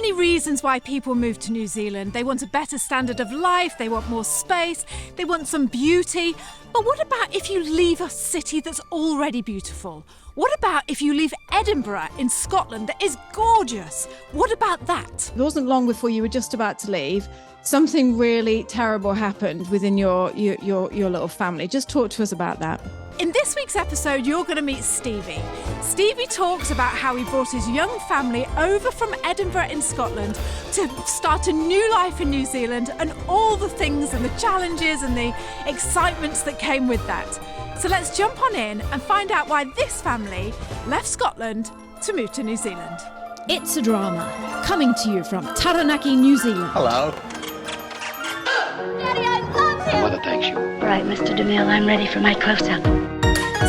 many reasons why people move to New Zealand. They want a better standard of life, they want more space, they want some beauty. But what about if you leave a city that's already beautiful? What about if you leave Edinburgh in Scotland that is gorgeous? What about that? It wasn't long before you were just about to leave. Something really terrible happened within your little family. Just talk to us about that. In this week's episode, you're going to meet Stevie. Stevie talks about how he brought his young family over from Edinburgh in Scotland to start a new life in New Zealand, and all the things and the challenges and the excitements that came with that. So let's jump on in and find out why this family left Scotland to move to New Zealand. It's a Drama, coming to you from Tauranga, New Zealand. Hello. Daddy, I love him! Mother thanks you. Right, Mr. DeMille, I'm ready for my close-up.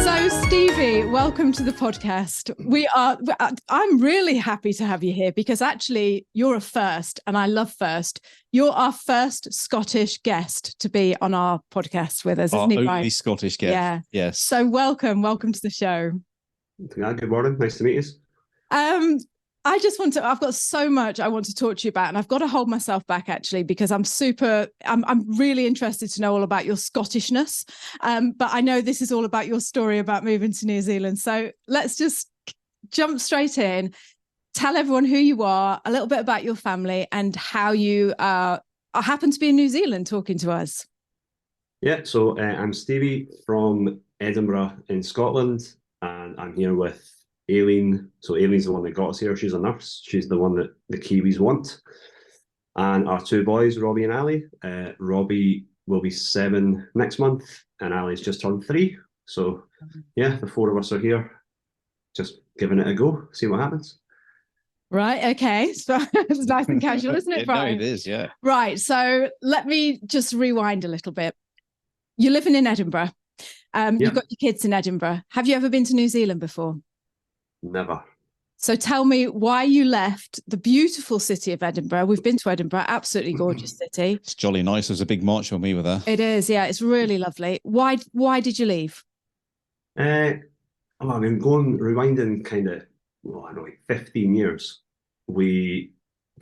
So, Stevie, welcome to the podcast. I'm really happy to have you here because actually you're a first, and I love first. You're our first Scottish guest to be on our podcast with us, isn't he, only right? Scottish guest. Yeah. Yes. So welcome to the show. Yeah, good morning. Nice to meet you. I've got so much I want to talk to you about, and I've got to hold myself back actually, because I'm really interested to know all about your Scottishness. But I know this is all about your story about moving to New Zealand. So let's just jump straight in. Tell everyone who you are, a little bit about your family, and how you happen to be in New Zealand talking to us. Yeah, so I'm Stevie from Edinburgh in Scotland, and I'm here with Aileen. So Aileen's the one that got us here. She's a nurse. She's the one that the Kiwis want. And our two boys, Robbie and Ali. Robbie will be 7 next month, and Ali's just turned 3. So yeah, the 4 of us are here, just giving it a go, see what happens. Right, okay. So it's nice and casual, isn't it, Brian? No, it is, yeah. Right, so let me just rewind a little bit. You're living in Edinburgh. You've got your kids in Edinburgh. Have you ever been to New Zealand before? Never. So tell me why you left the beautiful city of Edinburgh. We've been to Edinburgh, absolutely gorgeous city. It's jolly nice. There's a big march when we were there. It is, yeah. It's really lovely. Why did you leave? Rewinding kind of, like 15 years. When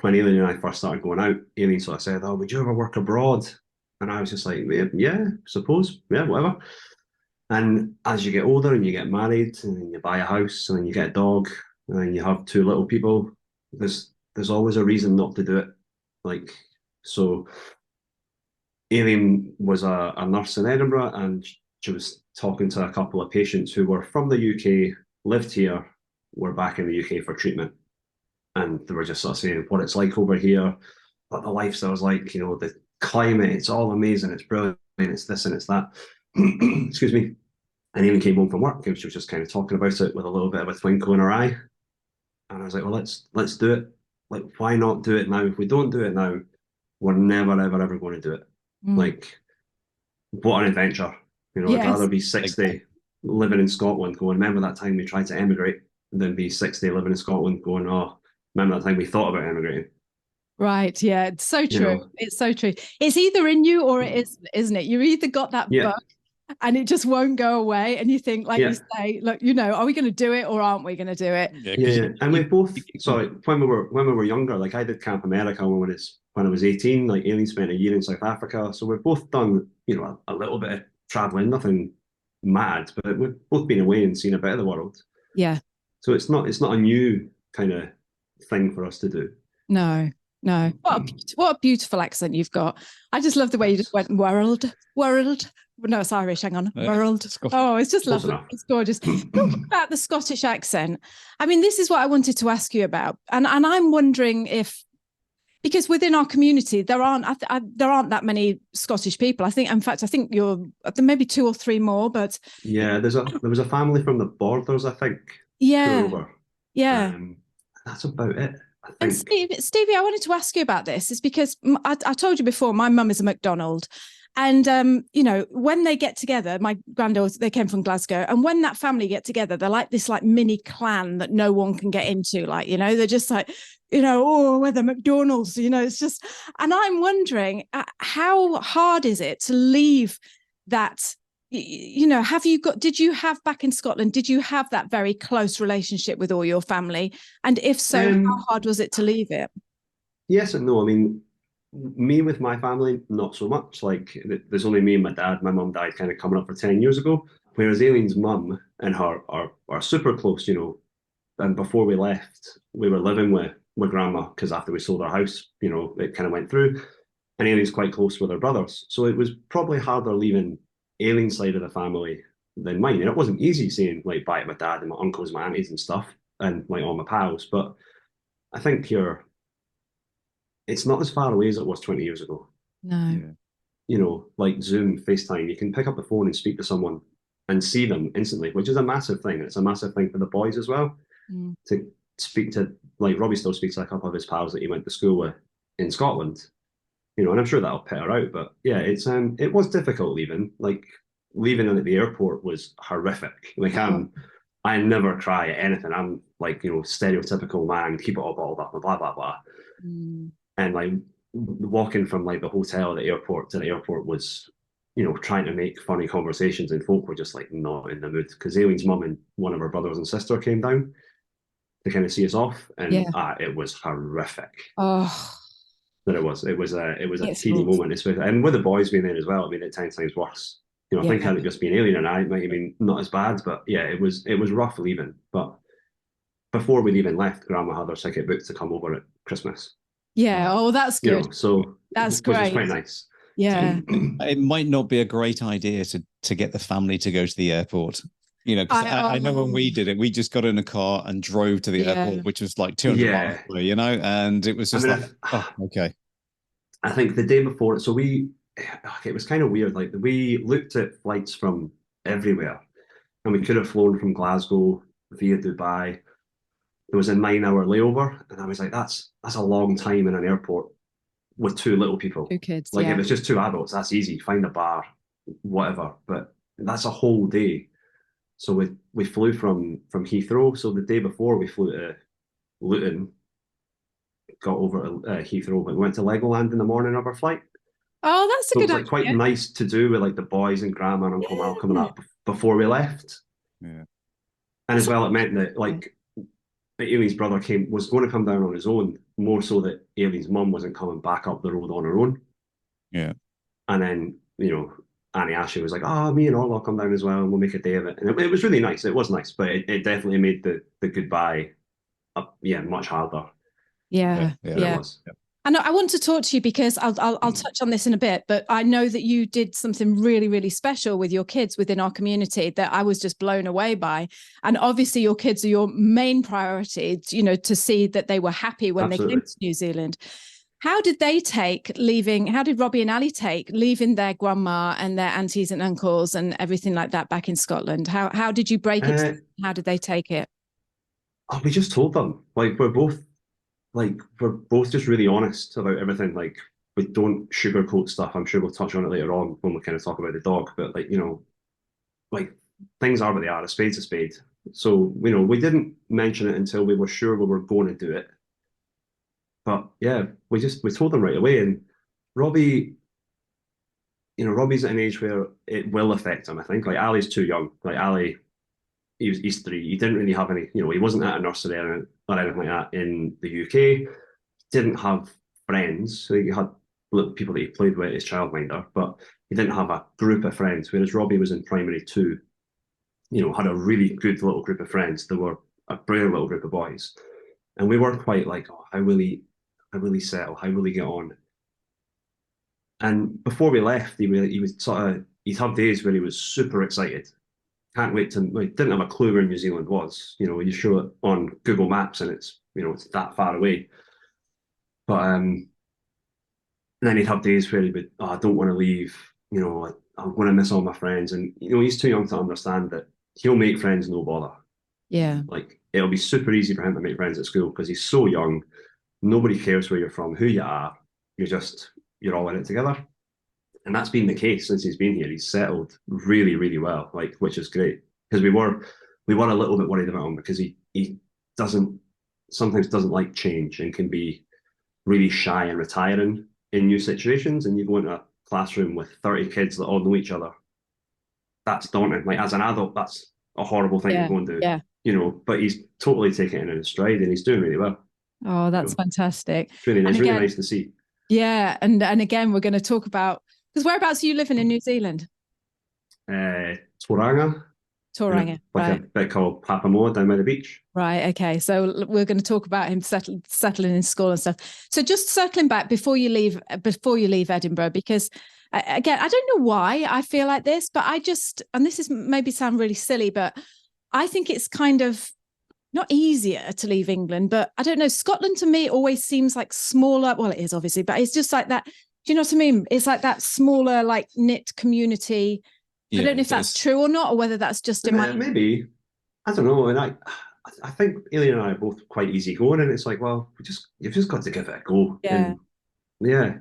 Aileen and I first started going out, Aileen sort of said, "Oh, would you ever work abroad?" And I was just like, "Yeah, suppose, yeah, whatever." And as you get older and you get married and you buy a house and then you get a dog and then you have 2 little people, there's always a reason not to do it. Like, so Aileen was a nurse in Edinburgh, and she was talking to a couple of patients who were from the UK, lived here, were back in the UK for treatment. And they were just sort of saying what it's like over here, what the lifestyle's like, the climate, it's all amazing, it's brilliant, it's this and it's that. Excuse me. And Aileen came home from work and she was just kind of talking about it with a little bit of a twinkle in her eye. And I was like, well, let's do it. Like, why not do it now? If we don't do it now, we're never, ever, ever going to do it. Like, what an adventure. I'd rather be 60 living in Scotland going, remember that time we tried to emigrate, than be 60 living in Scotland going, oh, remember that time we thought about emigrating. Right, yeah, it's so true. It's so true. It's either in you or it isn't it? You either got that bug and it just won't go away, and you think, like you say, look, are we going to do it or aren't we going to do it? Yeah. And we both, when we were younger, like I did Camp America when I was 18, like Aileen spent a year in South Africa, so we've both done, a little bit of traveling, nothing mad, but we've both been away and seen a bit of the world. Yeah. So it's not a new kind of thing for us to do. No. What a beautiful accent you've got. I just love the way you just went world. No, it's Irish. Hang on, world. Oh, it's just lovely. It's gorgeous. Talking about the Scottish accent, I mean, this is what I wanted to ask you about, and I'm wondering if, because within our community there aren't that many Scottish people. I think you're there may be 2 or 3 more, but yeah, there was a family from the Borders, I think. Yeah, that's about it. And Stevie, I wanted to ask you about this, is because I told you before, my mum is a McDonald. And, when they get together, my granddaughters, they came from Glasgow. And when that family get together, they're like this mini clan that no one can get into. They're just like, we're the McDonald's, it's just, and I'm wondering how hard is it to leave that, did you have back in Scotland, did you have that very close relationship with all your family? And if so, how hard was it to leave it? yes and no. I mean, me with my family, not so much. Like, there's only me and my dad. My mum died kind of coming up for 10 years ago. Whereas Aileen's mum and her are super close, you know. And before we left, we were living with grandma because after we sold our house, you know, it kind of went through. And Aileen's quite close with her brothers. So it was probably harder leaving Aileen's side of the family than mine. And it wasn't easy saying like bye to my dad and my uncles, my aunties and stuff, and like all my pals. But I think it's not as far away as it was 20 years ago. No. Yeah. You know, like Zoom, FaceTime, you can pick up the phone and speak to someone and see them instantly, which is a massive thing. It's a massive thing for the boys as well. To speak to, like, Robbie still speaks to a couple of his pals that he went to school with in Scotland, you know, and I'm sure that'll put her out. But yeah, it was difficult leaving. Like, leaving at the airport was horrific. Like, I never cry at anything. I'm like, you know, stereotypical man, keep it all bottled up and blah blah blah. And like walking from like the hotel at the airport to the airport was, you know, trying to make funny conversations, and folk were just like not in the mood because Aileen's mum and one of her brothers and sister came down to kind of see us off, and it was horrific. Oh, That it was a teeny moment, especially, and with the boys being there as well. I mean, it 10 times worse. You know, I think had it just been Aileen and I, it might have been not as bad, but yeah, it was rough leaving. But before we'd even left, Grandma had her ticket booked to come over at Christmas. Yeah. Oh, that's good. You know, so that's great. Which is quite nice. Yeah. It might not be a great idea to get the family to go to the airport. You know, because I know when we did it, we just got in a car and drove to the airport, which was like 200 miles away, you know, and it was just okay. I think the day before, so it was kind of weird. Like, we looked at flights from everywhere, and we could have flown from Glasgow via Dubai. There was a 9-hour layover, and I was like, that's a long time in an airport with 2 little people. 2 kids. Like, if it's just 2 adults, that's easy. Find a bar, whatever. But that's a whole day. So we flew from Heathrow. So the day before we flew to Luton, got over to Heathrow, but went to Legoland in the morning of our flight. Oh, that's a good idea. It was like quite nice to do with like the boys and Grandma and Uncle Mal coming up before we left. Yeah. And as well, it meant that like Aileen's brother was going to come down on his own, more so that Aileen's mum wasn't coming back up the road on her own. Yeah. And then, you know, Annie Ashley was like, me and Orla will come down as well, and we'll make a day of it. And it was really nice. It was nice, but it definitely made the goodbye much harder. Yeah. It was. Yeah. And I want to talk to you because I'll touch on this in a bit, but I know that you did something really, really special with your kids within our community that I was just blown away by. And obviously your kids are your main priority, you know, to see that they were happy when they came to New Zealand. How did Robbie and Ali take leaving their grandma and their aunties and uncles and everything like that back in Scotland? How did you break it? How did they take it? We just told them, like, we're both just really honest about everything. Like, we don't sugarcoat stuff. I'm sure we'll touch on it later on when we kind of talk about the dog, but like, you know, like, things are what they are. A spade's a spade. So, you know, we didn't mention it until we were sure we were going to do it. But yeah, we told them right away. And Robbie, you know, Robbie's at an age where it will affect him, I think. Like, Ali's too young. Like, Ali, he's 3. He didn't really have any, you know, he wasn't at a nursery or anything like that in the UK. He didn't have friends. So he had people that he played with as childminder, but he didn't have a group of friends. Whereas Robbie was in primary 2, you know, had a really good little group of friends. There were a brilliant little group of boys. And we were quite like, how will he settle? How will he get on? And before we left, he'd have days where he was super excited. Can't wait to, like, didn't have a clue where New Zealand was. You know, you show it on Google Maps and it's, you know, it's that far away. But then he'd have days where he would, I don't want to leave. You know, I'm going to miss all my friends. And, you know, he's too young to understand that he'll make friends, no bother. Yeah. Like, it'll be super easy for him to make friends at school because he's so young. Nobody cares where you're from, who you are. You're all in it together. And that's been the case since he's been here. He's settled really, really well, like, which is great. Because we were a little bit worried about him because he sometimes doesn't like change and can be really shy and retiring in new situations. And you go into a classroom with 30 kids that all know each other. That's daunting. Like, as an adult, that's a horrible thing to go and do. Yeah. You know, but he's totally taking it in his stride and he's doing really well. Oh, that's fantastic. It's really And again, nice to see. Yeah, and again, we're going to talk about, because whereabouts are you living in New Zealand? Tauranga. Tauranga, Like right. a bit called Papamoa down by the beach. Right. Okay. So we're going to talk about him settling in school and stuff. So just circling back before you leave Edinburgh, because again, I don't know why I feel like this, but and this is maybe sound really silly, but I think it's kind of not easier to leave England, but I don't know. Scotland to me always seems like smaller. Well, it is obviously, but it's just like that. Do you know what I mean? It's like that smaller, like knit community. I don't know if that's true or not, or whether that's just in my... Maybe. I don't know. And I think Aileen and I are both quite easygoing, and it's like, well, you've just got to give it a go. Yeah. And yeah.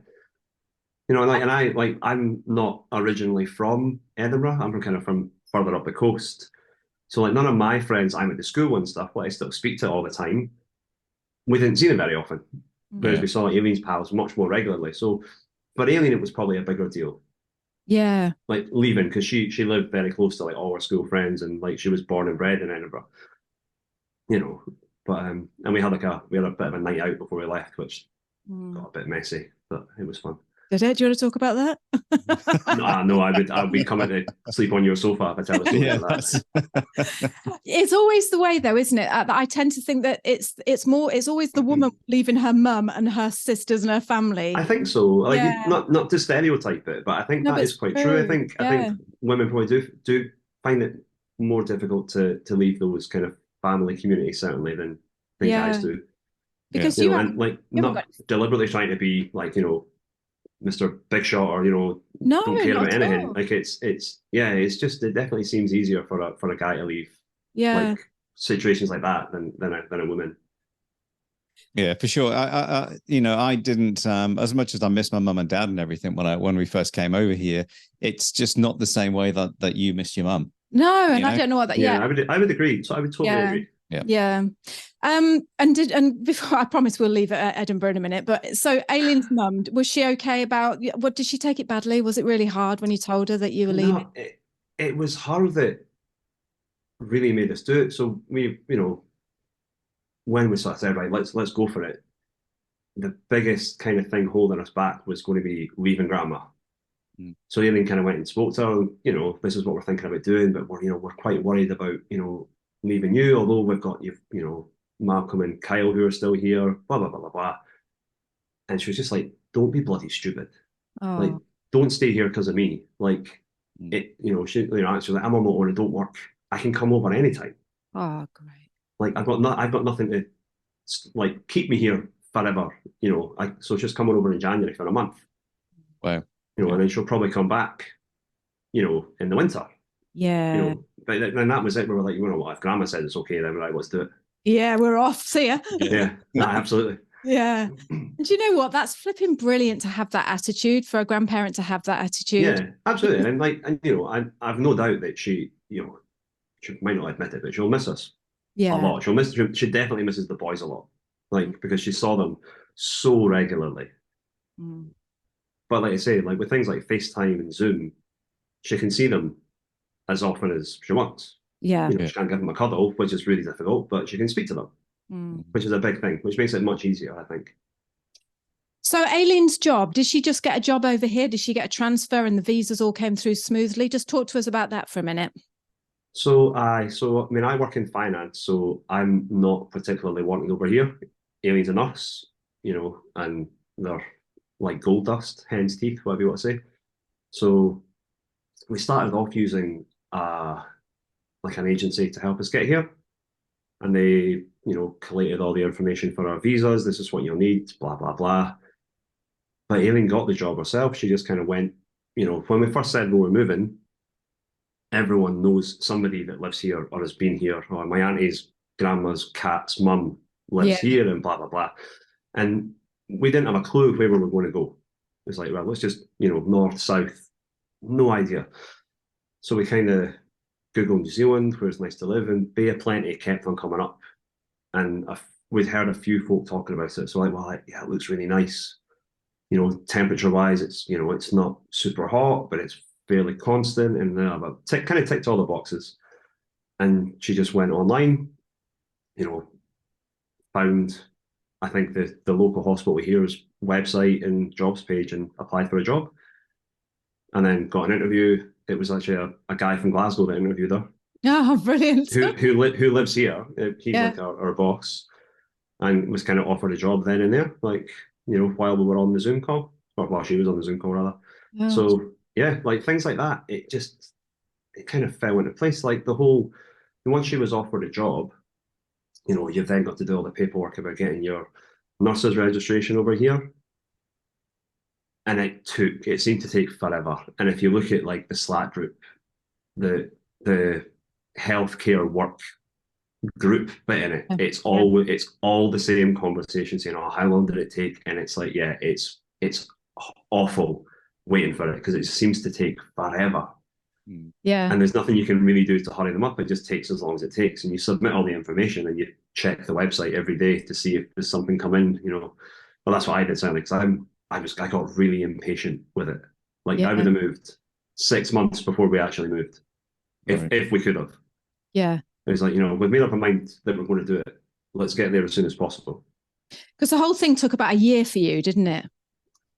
I'm not originally from Edinburgh. I'm from further up the coast. So like none of my friends I went to school and stuff, I still speak to all the time, we didn't see them very often. Whereas we saw Aileen's pals much more regularly. So for Aileen, it was probably a bigger deal. Yeah. Like leaving, because she lived very close to like all her school friends, and like she was born and bred in Edinburgh. But and we had a bit of a night out before we left, which got a bit messy, but it was fun. Did it? Do you want to talk about that? No, I'd be coming to sleep on your sofa if I tell a story like that. It's always the way, though, isn't it? I tend to think that it's always the woman leaving her mum and her sisters and her family. I think so. Like not to stereotype it, but I think that is quite true. I think women probably do find it more difficult to leave those kind of family communities certainly than guys do. Because not deliberately trying to be like, Mr. Big Shot or don't care about anything. Like it's just it definitely seems easier for a guy to leave like situations like that than a woman. Yeah, for sure. I didn't as much as I miss my mum and dad and everything when we first came over here. It's just not the same way that you missed your mum. No, and I don't know what that. Yeah, I would agree. So I would totally agree. Yeah. And before, I promise we'll leave Edinburgh in a minute, but so Aileen's mum, was she okay about what? Did she take it badly? Was it really hard when you told her that you were leaving? It was her that really made us do it. So we, when we sort of said, right, let's go for it, the biggest kind of thing holding us back was going to be leaving grandma. So Aileen kind of went and spoke to her, this is what we're thinking about doing, but we're quite worried about, leaving you, although we've got Malcolm and Kyle who are still here, blah blah blah blah blah. And she was just like, don't be bloody stupid. Like, don't stay here because of me. Like she was like, I'm on my own, I don't work. I can come over anytime. Oh, great. Like I've got nothing to like keep me here forever. So she's coming over in January for a month. Wow. And then she'll probably come back, in the winter. Yeah. But then that was it. We were like, what, if grandma said it's okay, then we're like, let's do it. Yeah, we're off. See ya. Yeah, no, absolutely. Yeah. And do you know what? That's flipping brilliant to have that attitude, for a grandparent to have that attitude. Yeah, absolutely. And I've no doubt that she might not admit it, but she'll miss us a lot. She definitely misses the boys a lot, like, because she saw them so regularly. But like I say, like with things like FaceTime and Zoom, she can see them as often as she wants. Yeah. She can't give them a cuddle, which is really difficult, but she can speak to them, which is a big thing, which makes it much easier, I think. So Aileen's job, did she just get a job over here? Did she get a transfer and the visas all came through smoothly? Just talk to us about that for a minute. So I work in finance, so I'm not particularly wanting over here. Aileen's a nurse, and they're like gold dust, hen's teeth, whatever you want to say. So we started off using like an agency to help us get here, and they collated all the information for our visas. This is what you'll need, blah blah blah. But Aileen got the job herself. She just kind of went, when we first said we were moving, everyone knows somebody that lives here or has been here, or my auntie's grandma's cat's mum lives here, and blah blah blah. And we didn't have a clue where we were going to go. It was like, well, let's just north, south, no idea. So we kind of Googled New Zealand, where it's nice to live, and Bay of Plenty kept on coming up. And we'd heard a few folk talking about it. So it looks really nice. Temperature wise, it's it's not super hot, but it's fairly constant, and kind of ticked all the boxes. And she just went online, found I think the local hospital here's website and jobs page and applied for a job. And then got an interview. It was actually a guy from Glasgow that interviewed her. Oh, brilliant. Who lives here. He's like our boss, and was kind of offered a job then and there, like, while we were on the Zoom call, or while she was on the Zoom call rather. Oh. So yeah, like things like that, it kind of fell into place. Like once she was offered a job, you've then got to do all the paperwork about getting your nurse's registration over here. And it seemed to take forever. And if you look at like the Slack group, the healthcare work group bit in it, it's all the same conversation saying, oh, how long did it take? And it's like, yeah, it's awful waiting for it because it seems to take forever. Yeah. And there's nothing you can really do to hurry them up. It just takes as long as it takes. And you submit all the information and you check the website every day to see if there's something come in, Well, that's what I did, certainly, because I got really impatient with it. Like I would have moved 6 months before we actually moved, if we could have. Yeah. It was like, we've made up our mind that we're going to do it. Let's get there as soon as possible. Because the whole thing took about a year for you, didn't it?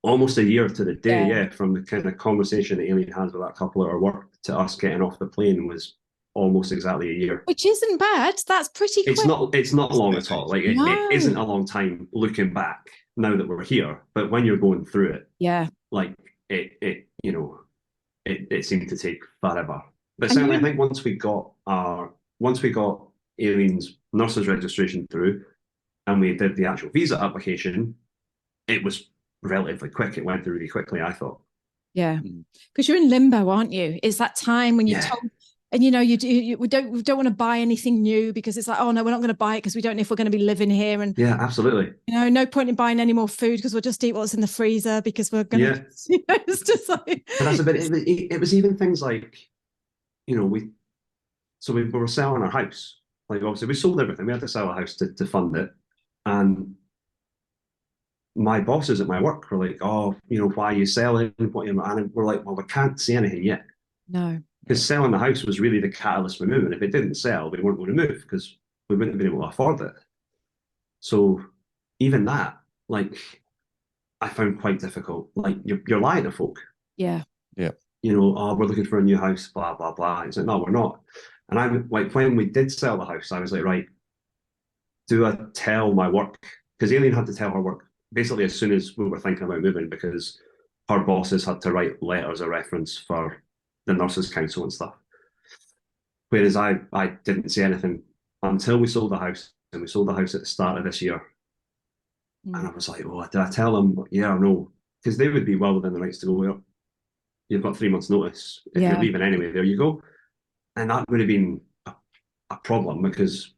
Almost a year to the day, yeah. From the kind of conversation that Aileen had with that couple at her work to us getting off the plane was almost exactly a year. Which isn't bad. That's pretty quick. It's not long at all. Like it isn't a long time looking back now that we're here. But when you're going through it, yeah, like it seemed to take forever. But certainly I think once we got Aileen's nurse's registration through and we did the actual visa application, it was relatively quick. It went through really quickly, I thought. Yeah, because you're in limbo, aren't you? It's that time when you're told, and we don't want to buy anything new because it's like, oh no, we're not going to buy it because we don't know if we're going to be living here. And yeah, absolutely. No point in buying any more food because we'll just eat what's in the freezer because we're going to. It's just like. But that's a bit. It was even things like, we were selling our house. Like obviously we sold everything. We had to sell a house to fund it, and my bosses at my work were like, oh, why are you selling? And we're like, well, we can't see anything yet. No. Because selling the house was really the catalyst for moving. If it didn't sell, we weren't going to move because we wouldn't have been able to afford it. So even that, like, I found quite difficult. Like, you're lying to folk. Yeah. Yeah. Oh, we're looking for a new house, blah, blah, blah. It's like, no, we're not. And I like, when we did sell the house, I was like, right, do I tell my work? Because Aileen had to tell her work basically as soon as we were thinking about moving because her bosses had to write letters of reference for the Nurses' Council and stuff. Whereas I didn't say anything until we sold the house, and we sold the house at the start of this year. And I was like, oh, did I tell them yeah or no? Because they would be well within the rights to go, well, you've got 3 months notice. If you're leaving anyway, there you go. And that would have been a problem because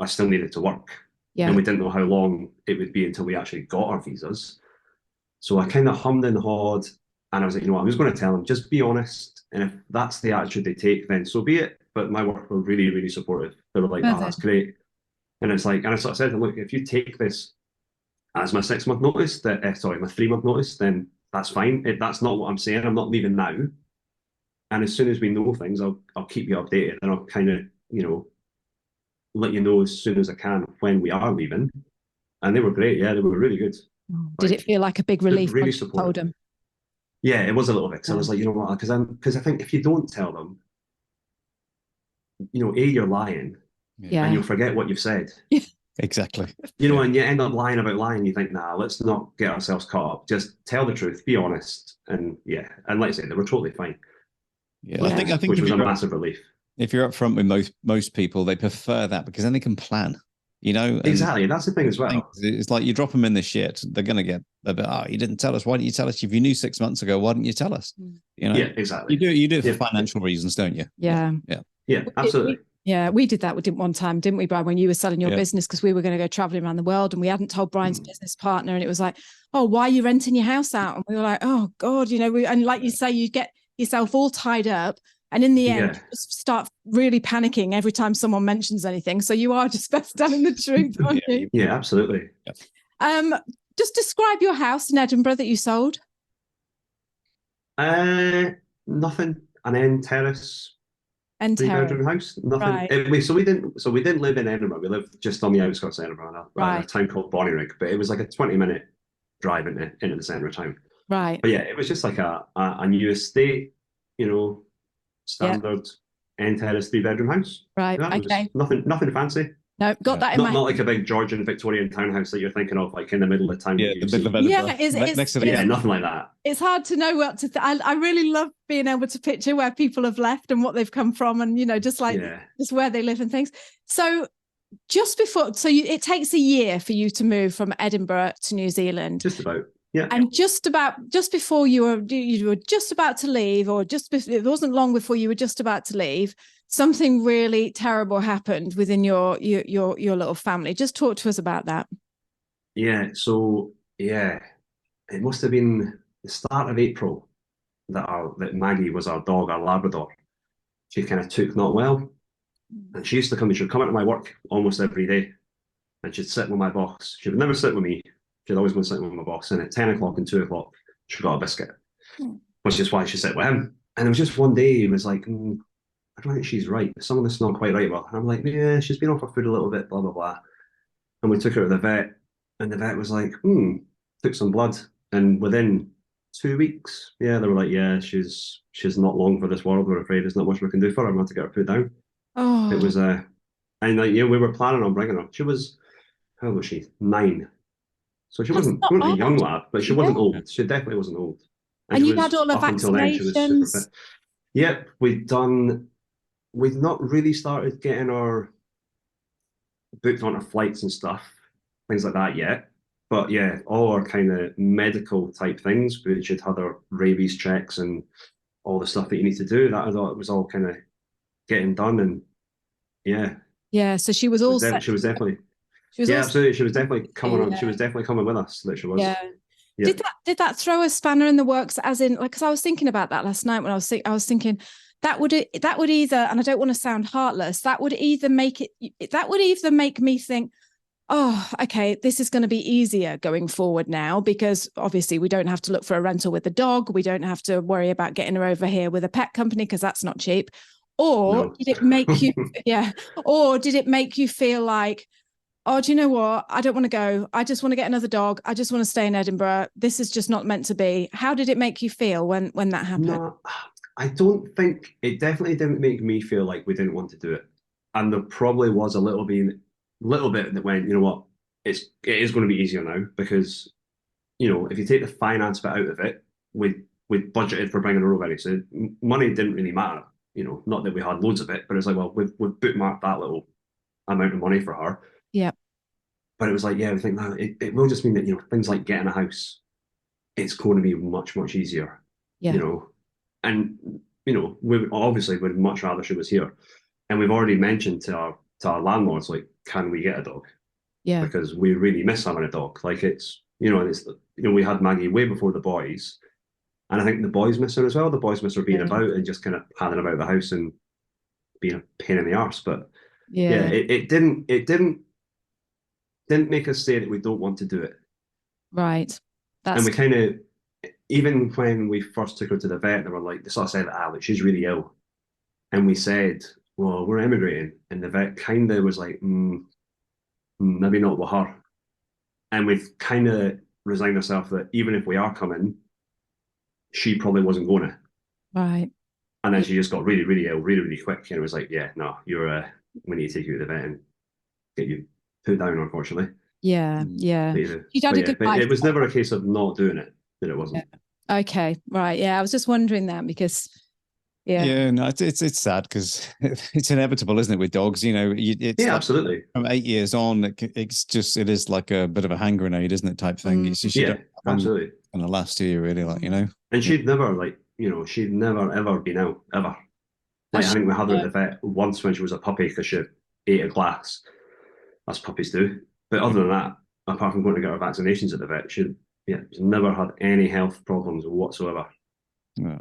I still needed to work. Yeah. And we didn't know how long it would be until we actually got our visas. So I kind of hummed and hawed, and I was like, I'm just going to tell them, just be honest. And if that's the attitude they take, then so be it. But my work were really, really supportive. They were like, oh, that's great. And it's like, and I sort of said to them, look, if you take this as my 6 month notice, my 3 month notice, then that's fine. That's not what I'm saying. I'm not leaving now. And as soon as we know things, I'll keep you updated, and I'll kind of, let you know as soon as I can when we are leaving. And they were great. Yeah, they were really good. Did it feel like a big relief? Really supportive. Told them? Yeah, it was a little bit. Because I was like, what? Because I think if you don't tell them, you're lying, and you'll forget what you've said. Exactly. And you end up lying about lying. You think, nah, let's not get ourselves caught up. Just tell the truth, be honest, and and like I say, they were totally fine. Yeah, I think which was a massive relief. If you're upfront with most people, they prefer that because then they can plan. Exactly. That's the thing as well. It's like you drop them in the shit, they're going to get a bit, you didn't tell us. Why didn't you tell us? If you knew 6 months ago, why didn't you tell us? Yeah, exactly. You do it for financial reasons, don't you? Yeah. Yeah, absolutely. We did that one time, didn't we, Brian, when you were selling your business, because we were going to go traveling around the world and we hadn't told Brian's business partner, and it was like, oh, why are you renting your house out? And we were like, oh God, and like you say, you get yourself all tied up. And in the end, you just start really panicking every time someone mentions anything. So you are just best telling the truth, aren't you? Yeah, absolutely. Just describe your house in Edinburgh that you sold. Nothing. An end terrace, And three-bedroom house. Nothing. Right. So we didn't live in Edinburgh. We lived just on the outskirts of Edinburgh, in a town called Bonnyrigg. But it was like a 20-minute drive into the centre of town. Right. But yeah, it was just like a new estate, standard end terrace 3-bedroom house. Right. Okay. Nothing fancy. No, got that in my not like a big Georgian Victorian townhouse that you're thinking of, like in the middle of town. Yeah, the middle of Edinburgh. It's next to the nothing like that. It's hard to know what to. I really love being able to picture where people have left and what they've come from, and just where they live and things. So just before, it takes a year for you to move from Edinburgh to New Zealand. Just about. Yeah. And just before you were just about to leave, or it wasn't long before you were just about to leave, something really terrible happened within your little family. Just talk to us about that. Yeah. So it must have been the start of April that Maggie was our dog, our Labrador. She kind of took not well, and she used to come. She'd come into my work almost every day, and she'd sit with my boss. She would never sit with me. She'd always been sitting with my boss, and at 10 o'clock and 2 o'clock, she got a biscuit, which is why she sat with him. And it was just one day, he was like, I don't think she's right. Some of this is not quite right. Well, I'm like, yeah, she's been off her food a little bit, blah, blah, blah. And we took her to the vet, and the vet was like, took some blood. And within 2 weeks, they were like, yeah, she's not long for this world. We're afraid there's not much we can do for her. I'm going to get her put down. Oh. It was, and we were planning on bringing her. She was, how old was she? 9. So she wasn't a young lad, but she wasn't old. She definitely wasn't old. And you had all the vaccinations? Yep, we'd not really started getting our booked onto flights and stuff, things like that yet. But yeah, all our kind of medical type things, which had our rabies checks and all the stuff that you need to do, it was all kind of getting done. And yeah. Yeah, so she was all set. She was definitely... absolutely. She was definitely coming on. She was definitely coming with us. That she was. Yeah. Did that throw a spanner in the works? As in, because I was thinking about that last night when I was thinking that would either, and I don't want to sound heartless, that would either make me think, oh, okay, this is going to be easier going forward now, because obviously we don't have to look for a rental with the dog. We don't have to worry about getting her over here with a pet company, because that's not cheap. Or did it make you, or did it make you feel like, oh, do you know what? I don't want to go. I just want to get another dog. I just want to stay in Edinburgh. This is just not meant to be. How did it make you feel when that happened? No, I don't think it definitely didn't make me feel like we didn't want to do it. And there probably was a little bit that went, you know what, it is going to be easier now, because, if you take the finance bit out of it, we budgeted for bringing her over. So money didn't really matter, not that we had loads of it, but it's like, well, we've bookmarked that little amount of money for her. Yeah. But it was like, we think now it will just mean that, things like getting a house, it's going to be much, much easier. Yeah. And, we obviously would much rather she was here. And we've already mentioned to our landlords, like, can we get a dog? Yeah. Because we really miss having a dog. Like, it's, and it's, we had Maggie way before the boys. And I think the boys miss her as well. The boys miss her being about and just kind of padding about the house and being a pain in the arse. But it didn't make us say that we don't want to do it. Right. And we kind of, even when we first took her to the vet, they were like, they sort of said, like, she's really ill. And we said, well, we're emigrating. And the vet kind of was like, maybe not with her. And we've kind of resigned ourselves that even if we are coming, she probably wasn't going to. Right. And then she just got really, really ill, really, really quick. And it was like, yeah, no, we need to take you to the vet and get you put down, unfortunately. Yeah. You had a good it was never a case of not doing it, that it wasn't. Yeah. Okay, right. Yeah, I was just wondering that, because no, it's sad, because it's inevitable, isn't it, with dogs? It's absolutely. From 8 years on, it is like a bit of a hand grenade, isn't it, type thing. It's just, absolutely. And the last year, really, like, And she'd never, she'd never ever been out ever. Like, I think we had her at the vet once when she was a puppy, because she ate a glass, as puppies do. But other than that, apart from going to get her vaccinations at the vet, she's never had any health problems whatsoever. No.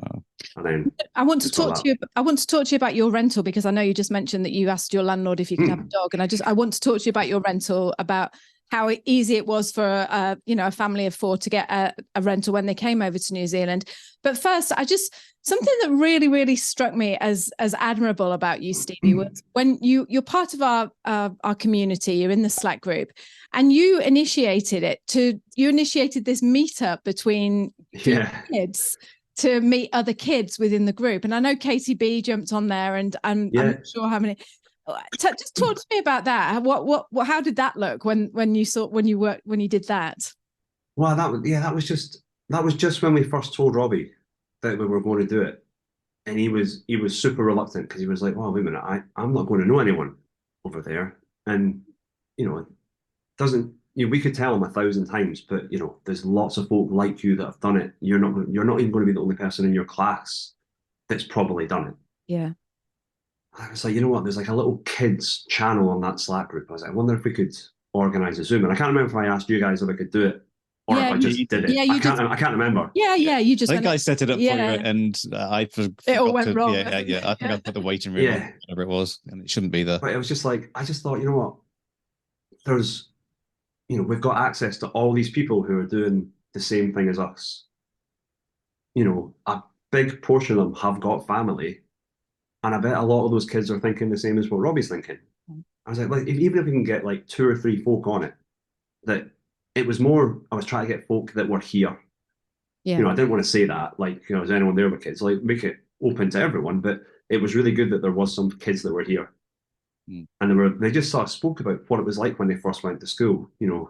And then I want to talk to you about your rental, because I know you just mentioned that you asked your landlord if you could have a dog, and I want to talk to you about your rental, about how easy it was for a family of 4 to get a rental when they came over to New Zealand. But first, something that really, really struck me as admirable about you, Stevie, was when you're part of our community, you're in the Slack group, and you initiated this meetup between kids to meet other kids within the group. And I know Katie B jumped on there, and I'm not sure how many. Just talk to me about that. How did that look when you did that? Well, that was just when we first told Robbie that we were going to do it, and he was super reluctant because he was like, "Oh, wait a minute, I'm not going to know anyone over there," and we could tell him 1,000 times, but there's lots of folk like you that have done it. You're not even going to be the only person in your class that's probably done it. Yeah. I was like, you know what? There's like a little kids channel on that Slack group. I was like, I wonder if we could organize a Zoom. And I can't remember if I asked you guys if I could do it or if I just did it. Yeah, I can't remember. Yeah. You just. I think I set it up for you, and I forgot it all went wrong. Yeah. I think I put the waiting room on, whatever it was, and it shouldn't be there. But it was just like, I just thought, you know what? There's, we've got access to all these people who are doing the same thing as us. A big portion of them have got family. And I bet a lot of those kids are thinking the same as what Robbie's thinking. I was like, even if we can get like 2 or 3 folk on it, that it was more, I was trying to get folk that were here. Yeah. I didn't want to say that, like, is anyone there with kids? Like, make it open to everyone. But it was really good that there was some kids that were here. And they just sort of spoke about what it was like when they first went to school. You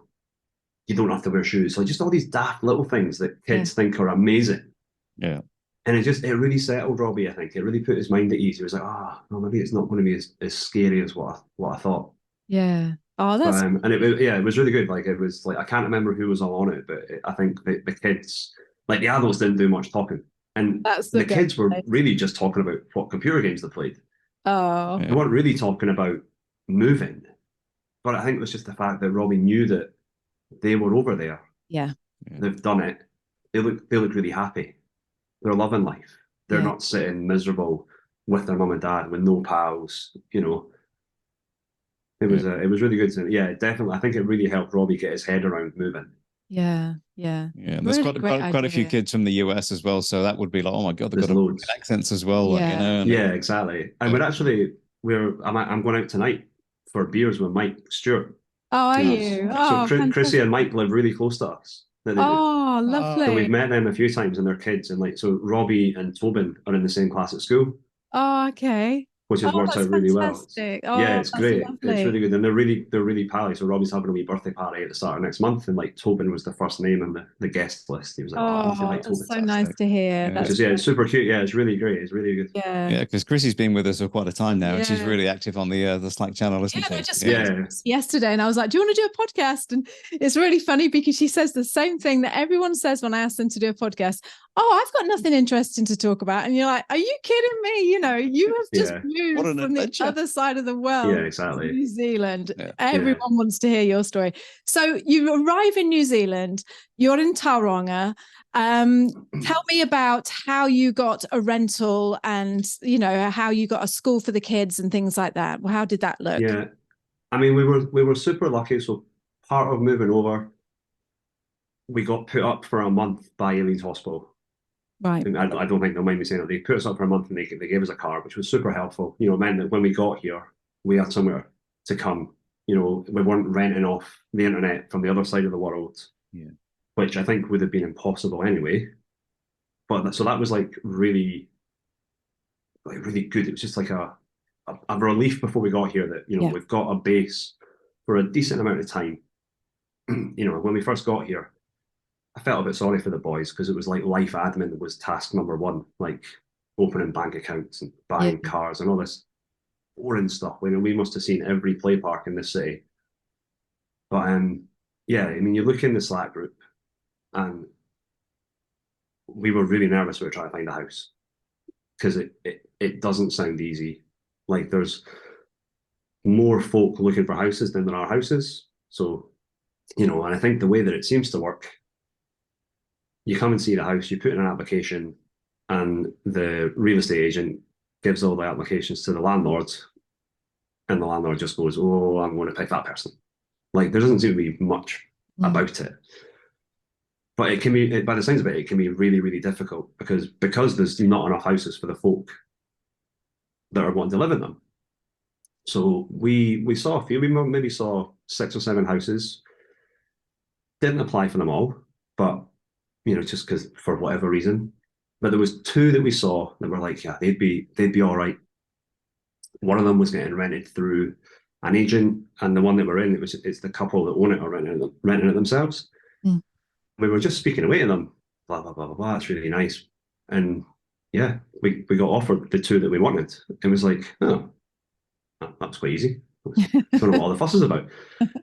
don't have to wear shoes. Like, just all these daft little things that kids think are amazing. Yeah. And it really settled Robbie, I think. It really put his mind at ease. He was like, no, maybe it's not going to be as scary as what I thought. Yeah. Oh, that's... and it was really good. Like, it was like, I can't remember who was all on it, but I think the kids, like the adults didn't do much talking. And the kids were really just talking about what computer games they played. Oh. They weren't really talking about moving. But I think it was just the fact that Robbie knew that they were over there. Yeah. They've done it. They look really happy. They're loving life. They're not sitting miserable with their mum and dad with no pals. It was really good. Definitely. I think it really helped Robbie get his head around moving. Yeah. And there's quite a few kids from the US as well, so that would be like, oh my god, they've got accents as well. Exactly. And I'm going out tonight for beers with Mike Stewart. Oh, are you? So Chrissy and Mike live really close to us. Oh, lovely. So we've met them a few times and their kids, and so Robbie and Tobin are in the same class at school. Oh, okay. Which has worked out really well. It's great. Lovely. It's really good. And they're really pally. So Robbie's having a wee birthday party at the start of next month, and like Tobin was the first name on the guest list. He was like, that's so nice to hear. It's super cute. Yeah, it's really great. It's really good. Yeah, because Chrissy's been with us for quite a time now, and she's really active on the Slack channel, isn't she? Just yesterday, and I was like, do you want to do a podcast? And it's really funny because she says the same thing that everyone says when I ask them to do a podcast. Oh, I've got nothing interesting to talk about. And you're like, are you kidding me? You have just moved from the other side of the world. Yeah, exactly. New Zealand. Yeah. Everyone wants to hear your story. So you arrive in New Zealand, you're in Tauranga. Tell me about how you got a rental and, how you got a school for the kids and things like that. Well, how did that look? Yeah. I mean, we were super lucky. So part of moving over, we got put up for a month by Eileen's Hospital. Right. I don't think they'll mind me saying that. They put us up for a month and they gave us a car, which was super helpful. It meant that when we got here, we had somewhere to come. We weren't renting off the internet from the other side of the world, which I think would have been impossible anyway. But so that was like really good. It was just like a relief before we got here that, we've got a base for a decent amount of time. When we first got here, I felt a bit sorry for the boys because it was like life admin that was task number one, like opening bank accounts and buying cars and all this boring stuff. We must have seen every play park in this city. But you look in the Slack group and we were really nervous we were trying to find a house because it doesn't sound easy. Like there's more folk looking for houses than there are houses. So, and I think the way that it seems to work, you come and see the house, you put in an application, and the real estate agent gives all the applications to the landlord, and the landlord just goes, oh, I'm going to pick that person. Like there doesn't seem to be much about it. But it can be, by the sounds of it, it can be really, really difficult because there's not enough houses for the folk that are wanting to live in them. So we saw a few. We maybe saw 6 or 7 houses. Didn't apply for them all, but just because for whatever reason. But there was 2 that we saw that were like, yeah, they'd be all right. One of them was getting rented through an agent, and the one that we're in, it's the couple that own it are renting it themselves. We were just speaking away to them, blah blah blah blah blah. It's really nice, and yeah, we got offered the 2 that we wanted. It was like, oh, that was quite easy. I don't know what all the fuss is about,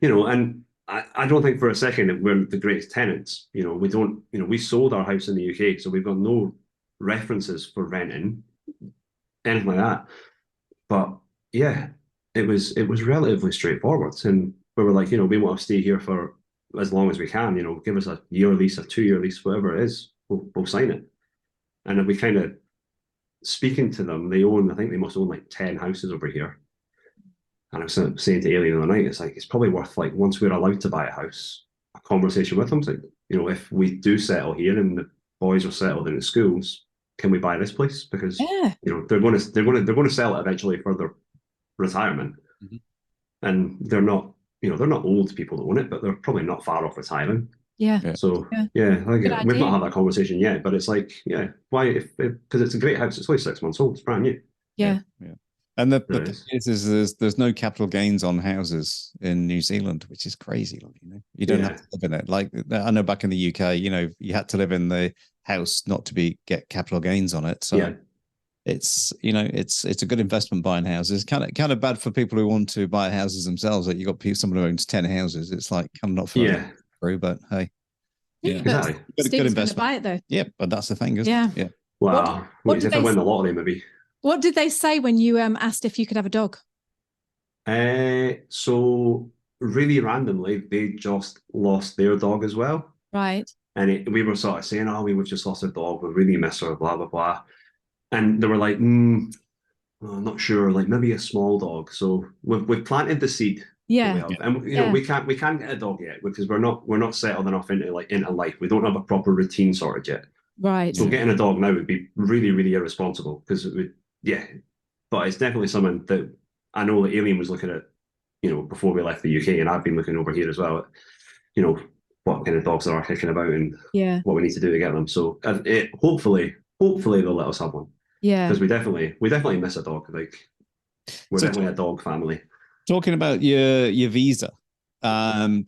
and I don't think for a second that we're the greatest tenants. We don't, we sold our house in the UK, so we've got no references for renting, anything like that. But yeah, it was relatively straightforward. And we were like, we want to stay here for as long as we can, give us a year lease, a 2-year lease, whatever it is, we'll sign it. And then we kind of speaking to them, I think they must own like 10 houses over here. And I was saying to Alien the other night, it's like, it's probably worth, like, once we're allowed to buy a house, a conversation with them. It's like, if we do settle here and the boys are settled in the schools, can we buy this place? Because they're going to sell it eventually for their retirement, and they're not old people that own it, but they're probably not far off retiring. So I think we've not had that conversation yet, but it's like, why? Because it's a great house. It's only 6 months old. It's brand new. Yeah. And the thing is there's no capital gains on houses in New Zealand, which is crazy. You don't have to live in it. Like I know back in the UK, you had to live in the house not to get capital gains on it. So it's it's a good investment buying houses. Kind of bad for people who want to buy houses themselves. Like you got someone who owns 10 houses. It's like kind of not for through, but hey, exactly. Good investment. Buy it though. Yeah, but that's the thing, isn't it? Yeah. Well, if I win the lottery, maybe. What did they say when you asked if you could have a dog? So really randomly, they just lost their dog as well. Right. And we were sort of saying, oh, we've just lost our dog. We really miss her, blah, blah, blah. And they were like, I'm not sure, like maybe a small dog. So we've planted the seed. Yeah. And we can't get a dog yet because we're not settled enough into life. We don't have a proper routine sorted yet. Right. So getting a dog now would be really, really irresponsible because it would, but it's definitely something that I know that Alien was looking at, before we left the UK, and I've been looking over here as well at, what kind of dogs there are kicking about and what we need to do to get them. So hopefully they'll let us have one. Yeah. Because we definitely miss a dog. Like we're definitely a dog family. Talking about your visa, to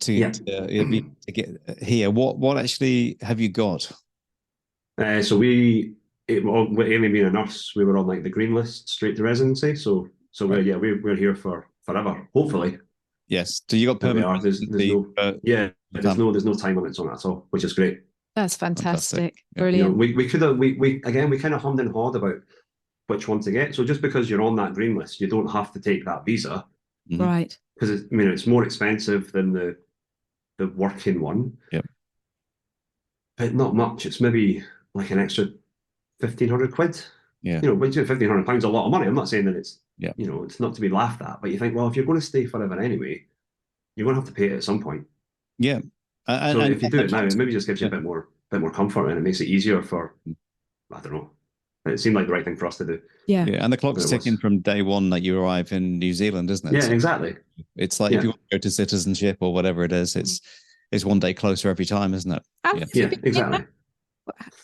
get here, what actually have you got? So with Amy being a nurse, we were on like the green list straight to residency. So we're here for forever, hopefully. Yes. So you got permanent. There's no time limits on that at all, which is great. That's fantastic. Brilliant. We kind of hummed and hawed about which one to get. So just because you're on that green list, you don't have to take that visa, right? Because it's more expensive than the working one. Yep. But not much. It's maybe like an extra 1,500 quid. Yeah. When you £1,500 a lot of money. I'm not saying that it's it's not to be laughed at, but you think, well, if you're going to stay forever anyway, you're going to have to pay it at some point. Yeah. So if you do it now, it maybe just gives you a bit more comfort, and it makes it easier for, I don't know. It seemed like the right thing for us to do. Yeah. And the clock's ticking from day one that you arrive in New Zealand, isn't it? Yeah, exactly. It's like if you want to go to citizenship or whatever it is, it's one day closer every time, isn't it? Exactly.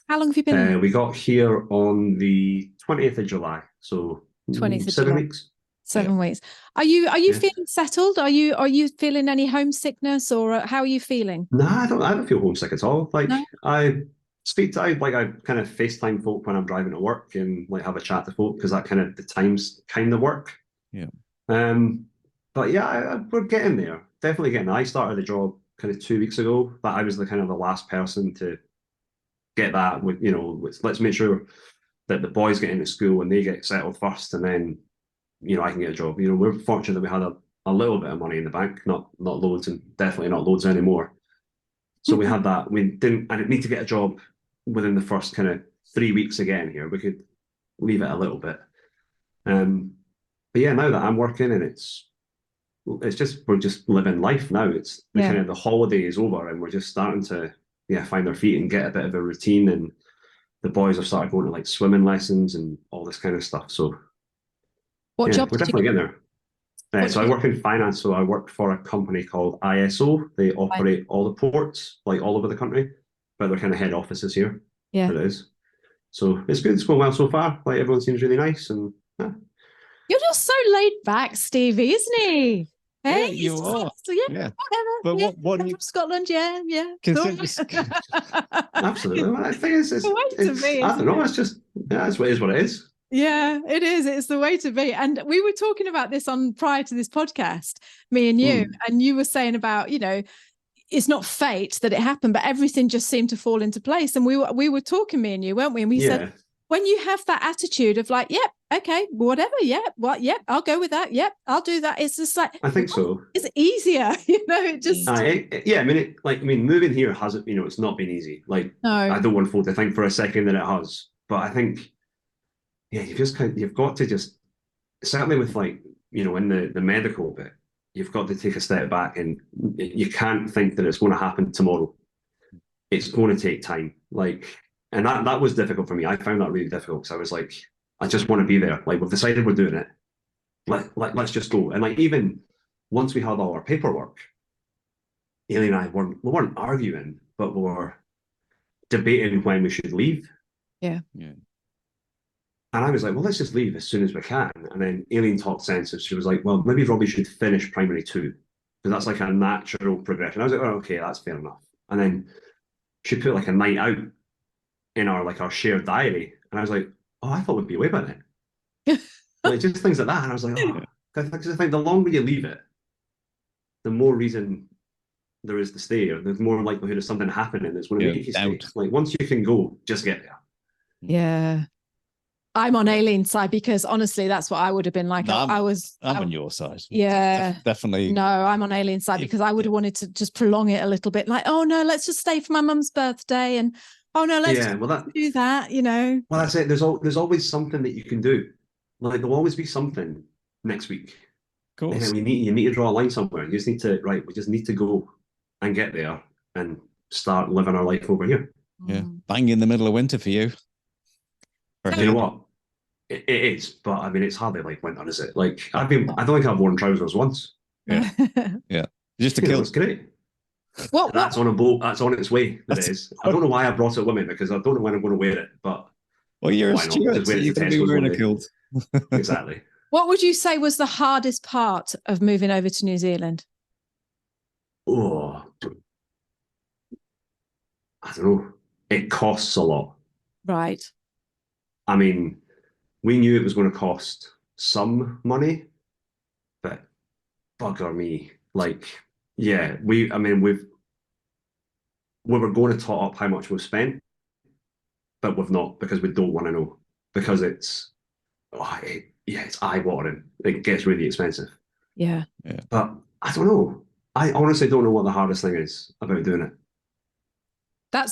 How long have you been? We got here on the 20th of July, so 20th of 7 July. weeks. 7 weeks. Are you feeling settled? Are you feeling any homesickness, or how are you feeling? No, I don't feel homesick at all. Like no? I kind of FaceTime folk when I'm driving to work and like have a chat to folk because that kind of the times kind of work. Yeah. But we're getting there. Definitely getting there. I started the job kind of 2 weeks ago, but I was the kind of the last person to get that with, let's make sure that the boys get into school and they get settled first, and then, I can get a job. We're fortunate that we had a little bit of money in the bank, not loads, and definitely not loads anymore. So we had that. We didn't need to get a job within the first kind of 3 weeks again here. We could leave it a little bit. But yeah, now that I'm working and it's it's just, we're just living life now. It's the kind of the holiday is over and we're just starting to find our feet and get a bit of a routine. And the boys have started going to like swimming lessons and all this kind of stuff. So what job we're definitely getting there. So I work in finance. So I work for a company called ISO. They operate all the ports, like all over the country, but their kind of head office is here. Yeah. It is. So it's good. It's going well so far. Like everyone seems really nice. And you're just so laid back, Stevie, isn't he? Hey, you are. So, yeah. Whatever. But what I'm from Scotland, yeah. Absolutely. Well, I think it's I don't know. It's just it's what it is. Yeah, it is. It's the way to be. And we were talking about this prior to this podcast, me and you, and you were saying about, it's not fate that it happened, but everything just seemed to fall into place. And we were talking, me and you, weren't we? And we said, when you have that attitude of like, yep, okay, whatever, I'll go with that. Yep, I'll do that. It's just like, I think so. It's easier, it just. Moving here hasn't, it's not been easy. Like, no. I don't want folk to think for a second that it has, but I think, you've got to just, certainly with like, in the medical bit, you've got to take a step back and you can't think that it's going to happen tomorrow. It's going to take time. Like, and that was difficult for me. I found that really difficult because I was like, I just want to be there. Like, we've decided we're doing it. Let's just go. And like, even once we had all our paperwork, Ailey and I weren't arguing, but we were debating when we should leave. Yeah. And I was like, well, let's just leave as soon as we can. And then Aileen talked sense. She was like, well, maybe Robbie should finish primary 2 because that's like a natural progression. I was like, oh, okay, that's fair enough. And then she put like a night out in our shared diary. And I was like, oh, I thought we'd be away by then. Like just things like that. And I was like, oh, because I think the longer you leave it, the more reason there is to stay, or there's more likelihood of something happening that's going to make you stay. Like once you can go, just get there. Yeah. I'm on Aileen's side because honestly, that's what I would have been like. No, I'm on your side. Yeah. Definitely. No, I'm on Aileen's side because I would have wanted to just prolong it a little bit. Like, oh no, let's just stay for my mum's birthday. And oh no, let's do that, Well, that's it. There's always something that you can do. Like there'll always be something next week. Of course. And you need to draw a line somewhere. You just need to, we just need to go and get there and start living our life over here. Yeah. Bang in the middle of winter for you. You know what? It is, but I mean, it's hardly like winter, is it? Like I don't think I've worn trousers once. Yeah. Yeah. Just to kill. It's great. That's on a boat. That's on its way. It is. I don't know why I brought it with me because I don't know when I'm going to wear it. But you're a steward, so you're going to be wearing a kilt. Exactly. What would you say was the hardest part of moving over to New Zealand? Oh, I don't know. It costs a lot. Right. I mean, we knew it was going to cost some money, but bugger me. Like, yeah, we were going to tot up how much we've spent, but we've not because we don't want to know because it's eye-watering. It gets really expensive. Yeah. But I don't know. I honestly don't know what the hardest thing is about doing it.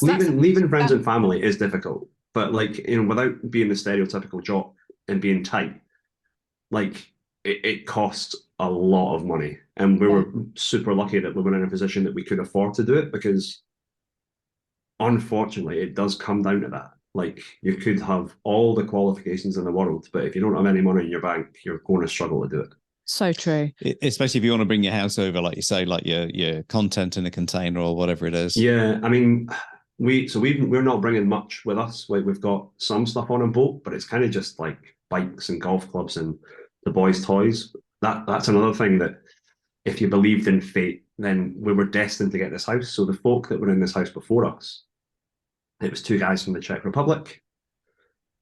Leaving friends and family is difficult, but without being the stereotypical jock and being tight, it costs a lot of money, and we were super lucky that we were in a position that we could afford to do it because, unfortunately, it does come down to that. Like you could have all the qualifications in the world, but if you don't have any money in your bank, you're going to struggle to do it. So true. Especially if you want to bring your house over, like you say, like your content in a container or whatever it is. Yeah, I mean, we're not bringing much with us. Like we've got some stuff on a boat, but it's kind of just like bikes and golf clubs and the boys' toys. That's another thing that if you believed in fate, then we were destined to get this house. So the folk that were in this house before us, it was 2 guys from the Czech Republic,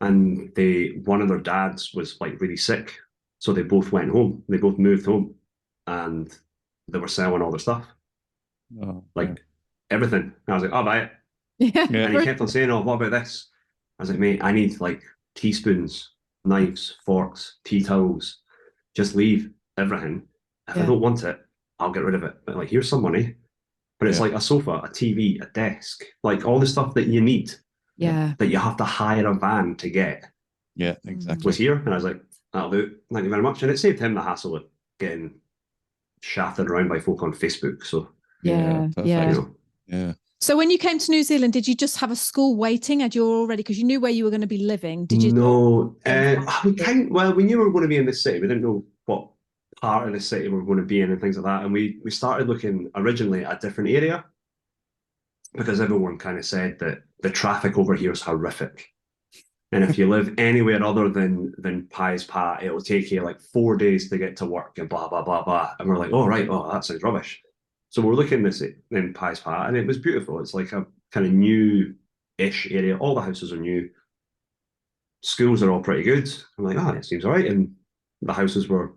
and one of their dads was like really sick. So they both went home. They both moved home, and they were selling all their stuff, everything. And I was like, "I'll buy it." Yeah. And he kept on saying, "Oh, what about this?" I was like, "Mate, I need like teaspoons, knives, forks, tea towels. Just leave everything. If I don't want it, I'll get rid of it. But like, here's some money." But it's like a sofa, a TV, a desk, like all the stuff that you need. Yeah. That you have to hire a van to get. Yeah, exactly. Was here, and I was like, "That'll do. Thank you very much." And it saved him the hassle of getting shafted around by folk on Facebook. So Perfect. you know. Yeah. So when you came to New Zealand, did you just have a school waiting? Had you already, because you knew where you were going to be living? Did you? No, we knew we were going to be in this city. We didn't know what part of the city we were going to be in and things like that. And we started looking originally at a different area because everyone kind of said that the traffic over here is horrific. And if you live anywhere other than Pies Pat, it will take you like 4 days to get to work and blah, blah, blah, blah. And we're like, oh, right, oh, that sounds rubbish. So we're looking this in Pies Pat, and it was beautiful. It's like a kind of new-ish area. All the houses are new. Schools are all pretty good. I'm like, it seems all right. And the houses were,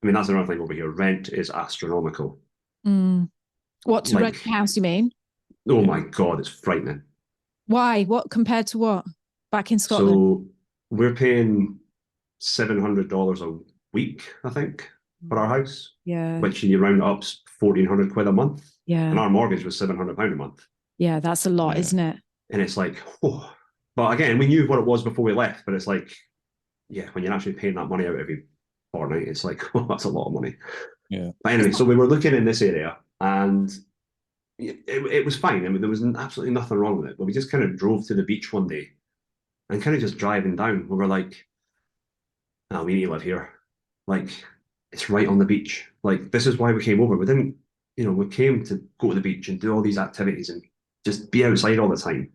I mean, that's another thing over here. Rent is astronomical. What to rent a house, you mean? Oh my God, it's frightening. Why? What compared to what? Back in Scotland? So we're paying $700 a week, I think, for our house. Yeah. Which you round it up, 1,400 quid a month. Yeah. And our mortgage was £700 a month. Yeah, that's a lot, isn't it? And it's like, oh. But again, we knew what it was before we left, but it's like, yeah, when you're actually paying that money out every fortnight, it's like, oh, that's a lot of money. Yeah. But anyway, so we were looking in this area, and it was fine. I mean, there was absolutely nothing wrong with it. But we just kind of drove to the beach one day, and kind of just driving down, we were like, no, we need to live here. Like, it's right on the beach. Like, this is why we came over. We didn't, we came to go to the beach and do all these activities and just be outside all the time.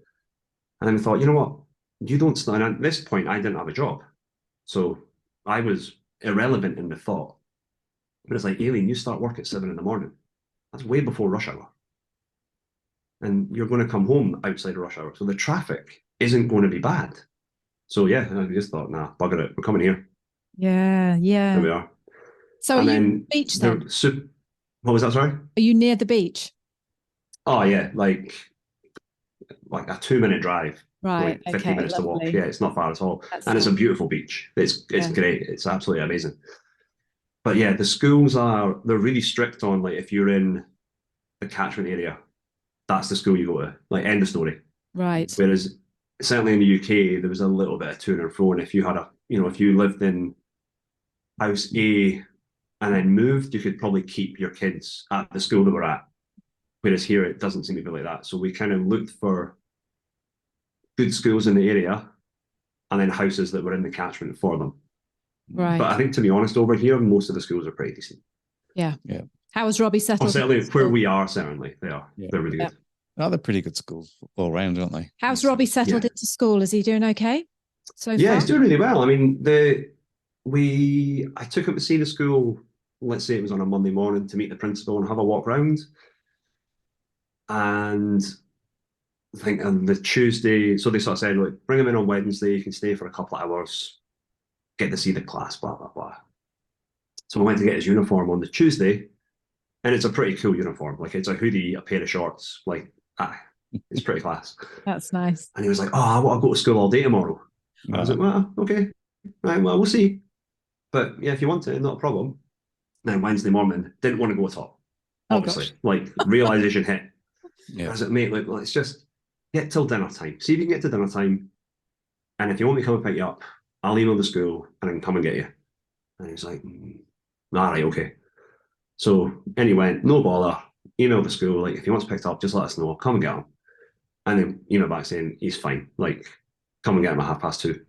And then we thought, you know what? You don't start. And at this point, I didn't have a job. So I was irrelevant in the thought. But it's like, Aileen, you start work at 7 a.m. That's way before rush hour. And you're going to come home outside of rush hour. So the traffic isn't going to be bad. So yeah, we just thought, nah, bugger it. We're coming here. Yeah, yeah. There we are. So and are you then at the beach then? What was that, sorry? Are you near the beach? Oh yeah, like a 2-minute drive. Right. Like 50 minutes to walk. Yeah, it's not far at all. And it's a beautiful beach. It's great. It's absolutely amazing. But yeah, the schools they're really strict on, like, if you're in the catchment area, that's the school you go to. Like, end of story. Right. Whereas certainly in the UK, there was a little bit of to and fro. And if you had if you lived in house A and then moved, you could probably keep your kids at the school that we're at. Whereas here, it doesn't seem to be like that. So we kind of looked for good schools in the area and then houses that were in the catchment for them. Right. But I think, to be honest, over here, most of the schools are pretty decent. Yeah. Yeah. How was Robbie settled? Well, certainly where we are, certainly they are. Yeah. They're really good. Oh, they're pretty good schools all around, aren't they? How's Robbie settled into school? Is he doing okay so far? He's doing really well. I mean, I took him to see the school, let's say it was on a Monday morning, to meet the principal and have a walk round. And I think on the Tuesday, so they sort of said, like, bring him in on Wednesday, you can stay for a couple of hours, get to see the class, blah, blah, blah. So I went to get his uniform on the Tuesday, and it's a pretty cool uniform. Like, it's a hoodie, a pair of shorts, like, it's pretty class. That's nice. And he was like, I want to go to school all day tomorrow. I was like, well, okay. Right, well, we'll see. But yeah, if you want to, not a problem. Then Wednesday morning, didn't want to go at all. Obviously, like, realization hit. I was like, mate, like, let's just get till dinner time. See if you can get to dinner time. And if you want me to come and pick you up, I'll email the school and I can come and get you. And he was like, all right, okay. So anyway, no bother. Email the school, like, if he wants picked up, just let us know. Come and get him. And then email back saying he's fine. Like, come and get him at 2:30.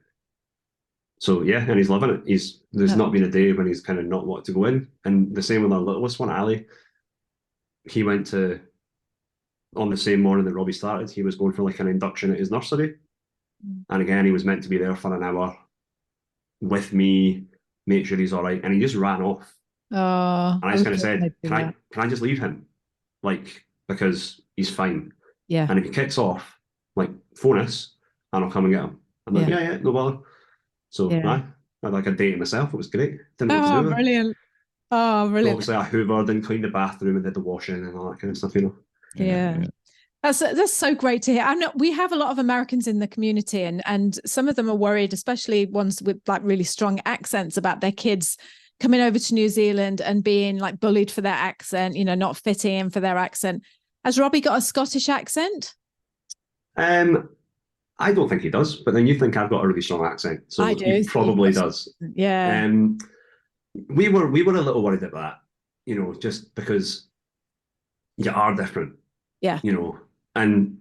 So yeah, and he's loving it. There's not been a day when he's kind of not wanted to go in. And the same with our littlest one, Ali. He went to, on the same morning that Robbie started, he was going for like an induction at his nursery. And again, he was meant to be there for an hour with me, make sure he's all right. And he just ran off. And I just kind of said, can I just leave him? Like, because he's fine. Yeah. And if he kicks off, like, phone us and I'll come and get him. I'm like, yeah, no bother. So I had like a day to myself. It was great. Didn't know what to do. Brilliant. Oh, brilliant. So obviously I hoovered and cleaned the bathroom and did the washing and all that kind of stuff, Yeah. That's so great to hear. I know we have a lot of Americans in the community, and some of them are worried, especially ones with like really strong accents, about their kids coming over to New Zealand and being like bullied for their accent, not fitting in for their accent. Has Robbie got a Scottish accent? I don't think he does, but then you think I've got a really strong accent, so I do. He probably does. Yeah. We were a little worried about that you know, just because you are different. Yeah. You know, and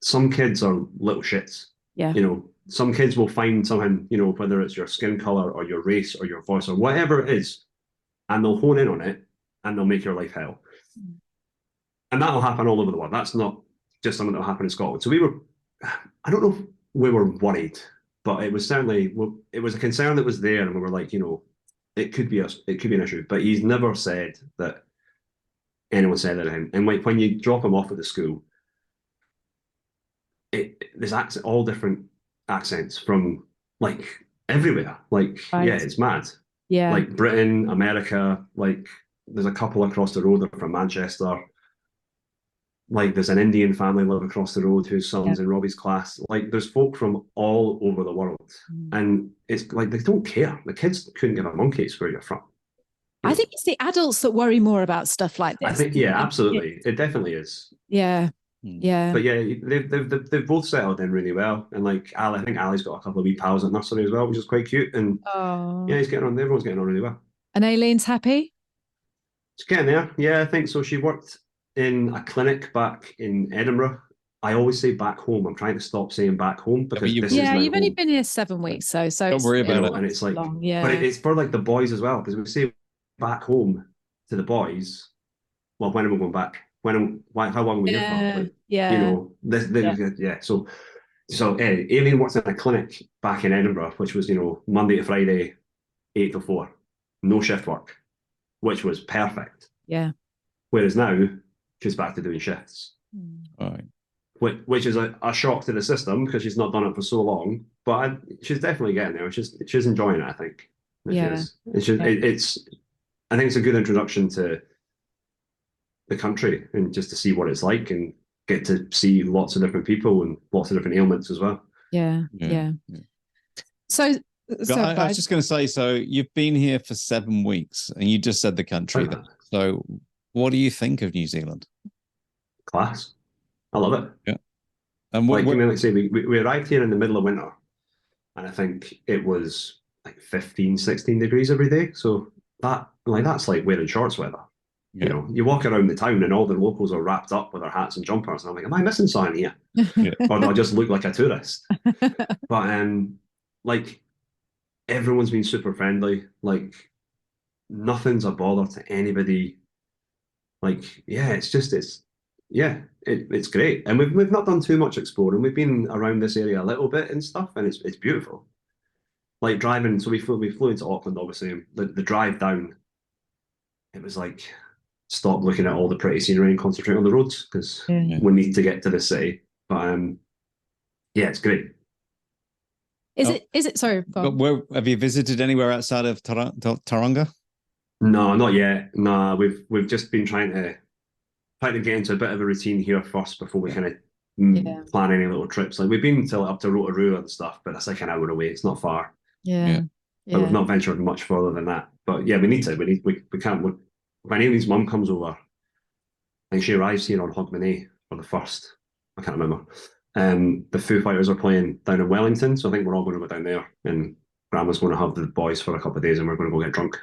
some kids are little shits. Yeah. You know, some kids will find something, you know, whether it's your skin color or your race or your voice or whatever it is, and they'll hone in on it and they'll make your life hell. And that'll happen all over the world. That's not just something that'll happen in Scotland. So I don't know if we were worried, but it was certainly, it was a concern that was there, and we were like, you know, it could be an issue. But he's never said that anyone said that to him. And like when you drop him off at the school, there's all different accents from like everywhere. Like, right. Yeah, it's mad. Yeah. Like Britain, America, like there's a couple across the road that are from Manchester. Like there's an Indian family live across the road whose son's in Robbie's class. Like there's folk from all over the world. And it's like they don't care. The kids couldn't give a monkeys where you're from. I think it's the adults that worry more about stuff like this. I think, yeah, absolutely. It definitely is. Yeah. Yeah. But yeah, they've both settled in really well. And like Ali, I think Ali's got a couple of wee pals at nursery as well, which is quite cute. And yeah, he's getting on. Everyone's getting on really well. And Aileen's happy? It's getting there. Yeah, I think so. She worked in a clinic back in Edinburgh. I always say back home. I'm trying to stop saying back home because you've only been here 7 weeks, so don't worry about it. And it's like, long, but it's for like the boys as well, because we say back home to the boys. Well, when are we going back? How long are we here for? Like, you know, So Aileen worked in a clinic back in Edinburgh, which was, you know, Monday to Friday, 8 to 4, no shift work, which was perfect. Yeah. Whereas now she's back to doing shifts. Right. Which is a shock to the system because she's not done it for so long. But she's definitely getting there. She's enjoying it, I think. I think it's a good introduction to the country and just to see what it's like and get to see lots of different people and lots of different ailments as well. Yeah. So I was just going to say, so you've been here for 7 weeks and you just said the country. So what do you think of New Zealand? Class. I love it. Yeah. And we arrived here in the middle of winter, and I think it was like 15, 16 degrees every day. So that's like wearing shorts weather. Yeah. You know, you walk around the town and all the locals are wrapped up with their hats and jumpers, and I'm like, am I missing something here? Or do I just look like a tourist? But like everyone's been super friendly. Like nothing's a bother to anybody. Like, yeah, it's great. And we've not done too much exploring. We've been around this area a little bit and stuff, and it's beautiful. Like driving, so we flew into Auckland, obviously. And the drive down, it was like, stop looking at all the pretty scenery and concentrate on the roads because we need to get to the city. But yeah, it's great. Is it? Sorry, Bob. But have you visited anywhere outside of Tauranga? No, not yet. No, we've just been trying to get into a bit of a routine here first before we kind of plan any little trips. Like we've been up to Rotorua and stuff, but that's like an hour away. It's not far. Yeah. But we've not ventured much further than that. But yeah, we need to. We can't. When Aileen's mum comes over, I think she arrives here on Hogmanay for the first. I can't remember. The Foo Fighters are playing down in Wellington, so I think we're all going to go down there, and Grandma's going to have the boys for a couple of days, and we're going to go get drunk.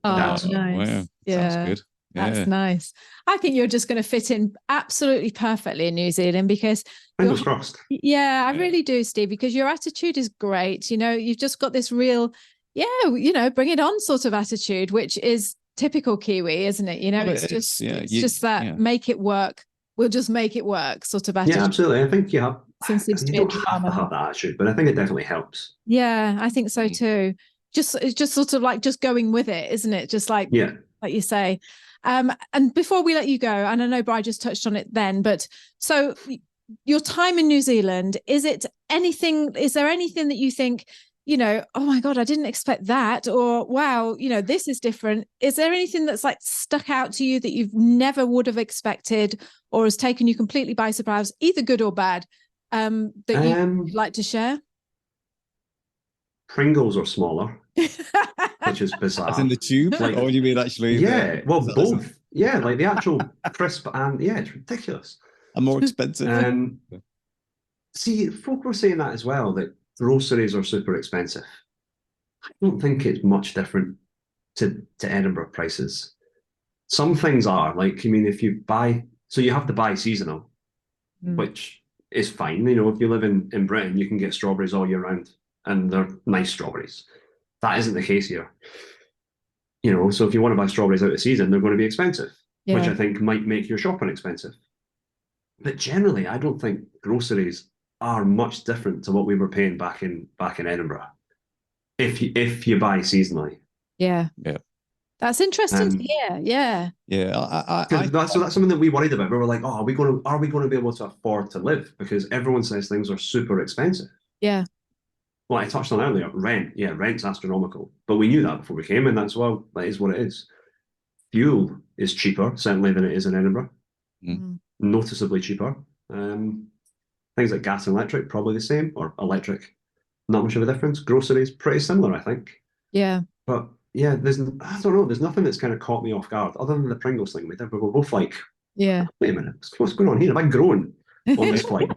Nice. Wow. Yeah, sounds good. That's nice. I think you're just going to fit in absolutely perfectly in New Zealand because fingers crossed. Yeah, I really do, Steve, because your attitude is great. You know, you've just got this real, bring it on sort of attitude, which is typical Kiwi, isn't it? You know, it's just that make it work. We'll just make it work sort of attitude. Yeah, absolutely. I think you have. Seems to you don't have to have that attitude, but I think it definitely helps. Yeah, I think so too. It's just sort of like just going with it, isn't it? Just like you say. And before we let you go, and I know Bri just touched on it then, but so your time in New Zealand, is there anything that you think, oh my God, I didn't expect that, or wow, this is different. Is there anything that's like stuck out to you that you've never would have expected or has taken you completely by surprise, either good or bad, that you'd like to share? Pringles are smaller, which is bizarre. As in the tube? Or do you mean actually? Yeah, well, both. Yeah, like the actual crisp and it's ridiculous. And more expensive. See, folk were saying that as well, that groceries are super expensive. I don't think it's much different to Edinburgh prices. some things are like, I mean, if you buy, so you have to buy seasonal, Mm. which is fine. You know, if you live in Britain, you can get strawberries all year round, and they're nice strawberries. That isn't the case here. You know, so if you want to buy strawberries out of season, they're going to be expensive, which Yeah. I think might make your shopping expensive. But generally, I don't think groceries are much different to what we were paying back in Edinburgh. If you buy seasonally. Yeah. Yeah. That's interesting to hear. Yeah. Yeah. That's something that we worried about. We were like, oh, are we going to be able to afford to live? Because everyone says things are super expensive. Yeah. Well, I touched on earlier, rent. Yeah, rent's astronomical. But we knew that before we came, and that's, well, that is what it is. Fuel is cheaper, certainly, than it is in Edinburgh. Mm. Noticeably cheaper. Things like gas and electric, probably the same, or electric, not much of a difference. Groceries, pretty similar, I think. Yeah. But yeah, I don't know, there's nothing that's kind of caught me off guard, other than the Pringles thing. We were both like, Yeah. wait a minute, what's going on here? Have I grown on this flight?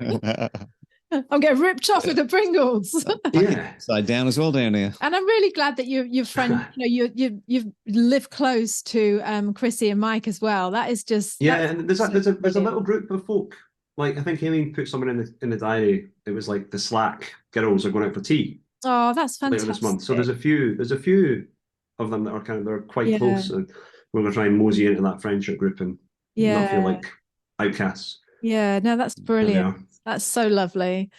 I'm getting ripped off with the Pringles. Yeah. Side down as well down here. And I'm really glad that your friend, you live close to Chrissy and Mike as well. That is just And there's a little group of folk. Like, I think Aileen put someone in the diary. It was like the Slack girls are going out for tea. Oh, that's fantastic. Later this month. So there's a few of them that are they're quite close, and we're going to try and mosey into that friendship group and not feel like outcasts. Yeah, no, that's brilliant. That's so lovely.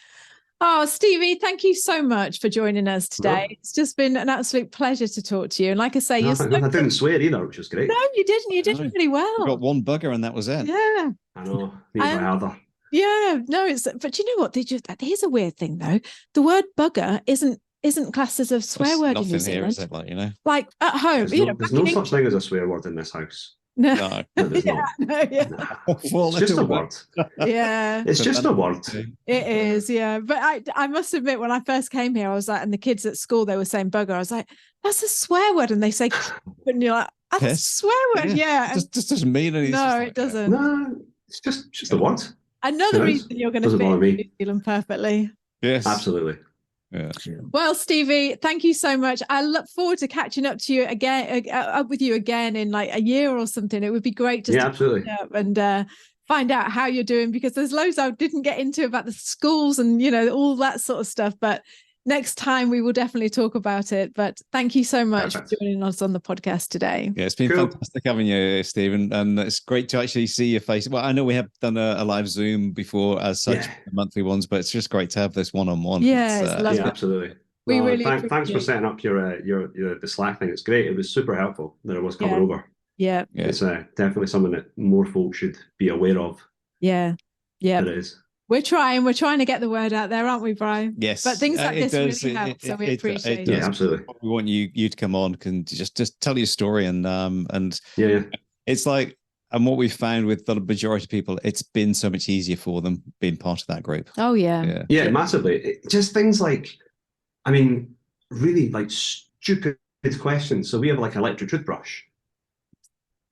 Oh, Stevie, thank you so much for joining us today. No. It's just been an absolute pleasure to talk to you. And like I say, I didn't swear either, which was great. No, you didn't. You did really well. You got one bugger and that was it. Yeah. I know. Need my other. Yeah, no, but you know what? Here's a weird thing though. The word bugger isn't classed as a swear word in New Zealand. Here, is it, like at home, there's no such thing as a swear word in this house. No, there's not. It's just a word. Yeah, it's just a word. It is, yeah. But I must admit, when I first came here, I was like, and the kids at school, they were saying bugger. I was like, that's a swear word, and they say, and you're like, that's a swear word, yeah. It just doesn't mean anything. No, it doesn't. No, it's just a word. Another reason you're going to fit in New Zealand perfectly. Yes, absolutely. Yeah. Well, Stevie, thank you so much. I look forward to catching up to you again, up with you again in like a year or something. It would be great to absolutely and find out how you're doing, because there's loads I didn't get into about the schools and all that sort of stuff. But next time we will definitely talk about it. But thank you so much for joining us on the podcast today. Yeah, it's been fantastic having you, Stephen, and it's great to actually see your face. Well, I know we have done a live Zoom before as such, monthly ones, but it's just great to have this one-on-one. Yeah, absolutely. We really thanks for setting up your the Slack thing. It's great. It was super helpful that it was coming over. Yeah, it's definitely something that more folk should be aware of. Yeah, it is. We're trying to get the word out there, aren't we, Brian? Yes. But things like this really help, so we appreciate it. Yeah, absolutely. We want you to come on, can just tell your story and it's like, and what we've found with the majority of people, it's been so much easier for them being part of that group. Oh yeah. Yeah, massively. Just things like, I mean, really like stupid questions. So we have like an electric toothbrush,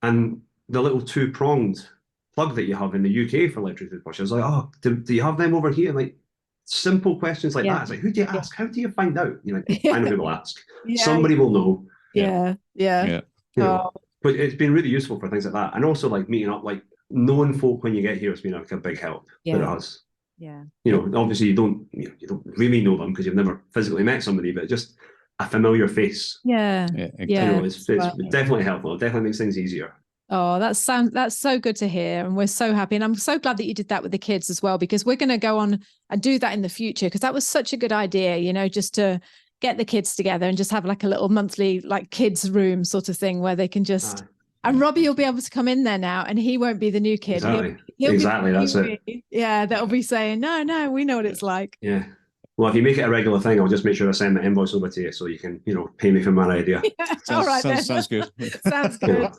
and the little 2-pronged plug that you have in the UK for electric toothbrush. I was like, oh, do you have them over here? Like simple questions like that. It's like, who do you ask? How do you find out? I know who will ask. Somebody will know. Yeah. But it's been really useful for things like that, and also like meeting up, like knowing folk when you get here. It's been like a big help. That it has. Yeah. Obviously you don't really know them because you've never physically met somebody, but just a familiar face. Yeah. It's definitely helpful. It definitely makes things easier. Oh, that's so good to hear. And we're so happy. And I'm so glad that you did that with the kids as well, because we're going to go on and do that in the future, because that was such a good idea, just to get the kids together and just have like a little monthly like kids room sort of thing where they can just, and Robbie will be able to come in there now, and he won't be the new kid. Exactly. That's it. Yeah. That'll be saying, no, we know what it's like. Yeah. Well, if you make it a regular thing, I'll just make sure I send the invoice over to you so you can, pay me for my idea. All right, sounds good. Sounds good.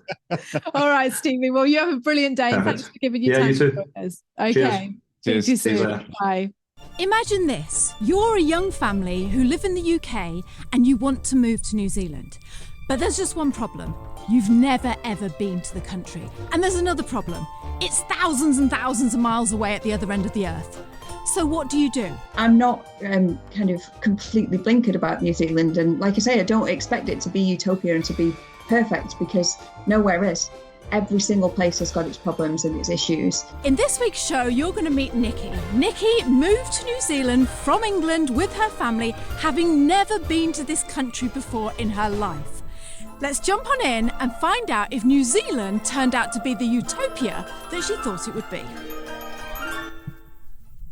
All right, Stevie. Well, you have a brilliant day. Perfect. Thanks for giving your time. You too. To us. Okay. Cheers. See you soon. Bye. Imagine this. You're a young family who live in the UK and you want to move to New Zealand. But there's just one problem. You've never, ever been to the country. And there's another problem. It's thousands and thousands of miles away at the other end of the earth. So what do you do? I'm not kind of completely blinkered about New Zealand. And like I say, I don't expect it to be utopia and to be perfect, because nowhere is. every single place has got its problems and its issues. In this week's show, you're going to meet Nikki. Nikki moved to New Zealand from England with her family, having never been to this country before in her life. Let's jump on in and find out if New Zealand turned out to be the utopia that she thought it would be.